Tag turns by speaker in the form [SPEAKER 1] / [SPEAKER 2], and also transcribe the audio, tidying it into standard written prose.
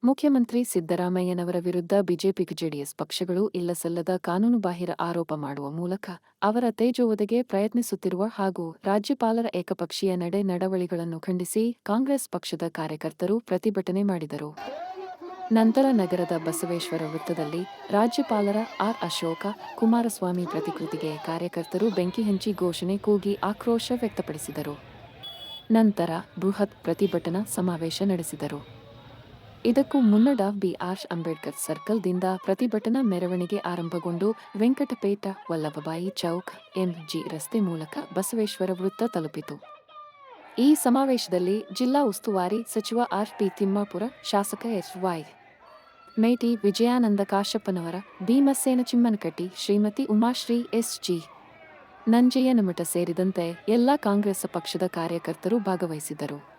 [SPEAKER 1] ಮುಖ್ಯಮಂತ್ರಿ ಸಿದ್ದರಾಮಯ್ಯನವರ ವಿರುದ್ಧ ಬಿಜೆಪಿ-ಜೆಡಿಎಸ್ ಪಕ್ಷಗಳು ಇಲ್ಲಸಲ್ಲದ ಕಾನೂನುಬಾಹಿರ ಆರೋಪ ಮಾಡುವ ಮೂಲಕ ಅವರ ತೇಜೋವಧೆಗೆ ಪ್ರಯತ್ನಿಸುತ್ತಿರುವ ಹಾಗೂ ರಾಜ್ಯಪಾಲರ ಏಕಪಕ್ಷೀಯ ನಡವಳಿಗಳನ್ನು ಖಂಡಿಸಿ ಕಾಂಗ್ರೆಸ್ ಪಕ್ಷದ ಕಾರ್ಯಕರ್ತರು ಪ್ರತಿಭಟನೆ ಮಾಡಿದರು. ನಂತರ ನಗರದ ಬಸವೇಶ್ವರ ವೃತ್ತದಲ್ಲಿ ರಾಜ್ಯಪಾಲರ ಆರ್. ಅಶೋಕ, ಕುಮಾರಸ್ವಾಮಿ ಪ್ರತಿಕೃತಿಗೆ ಕಾರ್ಯಕರ್ತರು ಬೆಂಕಿ ಹಂಚಿ ಘೋಷಣೆ ಕೂಗಿ ಆಕ್ರೋಶ ವ್ಯಕ್ತಪಡಿಸಿದರು. ನಂತರ ಬೃಹತ್ ಪ್ರತಿಭಟನಾ ಸಮಾವೇಶ ನಡೆಸಿದರು. ಇದಕ್ಕೂ ಮುನ್ನ ಡಾ. ಬಿ. ಆರ್. ಅಂಬೇಡ್ಕರ್ ಸರ್ಕಲ್ದಿಂದ ಪ್ರತಿಭಟನಾ ಮೆರವಣಿಗೆ ಆರಂಭಗೊಂಡು ವೆಂಕಟಪೇಟ, ವಲ್ಲಭಭಾಯಿ ಚೌಕ್, ಎಂ. ಜಿ. ರಸ್ತೆ ಮೂಲಕ ಬಸವೇಶ್ವರ ವೃತ್ತ ತಲುಪಿತು. ಈ ಸಮಾವೇಶದಲ್ಲಿ ಜಿಲ್ಲಾ ಉಸ್ತುವಾರಿ ಸಚಿವ ಆರ್. ಪಿ. ತಿಮ್ಮಾಪುರ, ಶಾಸಕ ಎಸ್. ವೈ. ಮೇಟಿ, ವಿಜಯಾನಂದ ಕಾಶಪ್ಪನವರ, ಭೀಮಸೇನ ಚಿಮ್ಮನಕಟ್ಟಿ, ಶ್ರೀಮತಿ ಉಮಾಶ್ರೀ, ಎಸ್. ಜಿ. ನಂಜಯ್ಯನಮಠ ಸೇರಿದಂತೆ ಎಲ್ಲ ಕಾಂಗ್ರೆಸ್ ಪಕ್ಷದ ಕಾರ್ಯಕರ್ತರು ಭಾಗವಹಿಸಿದ್ದರು.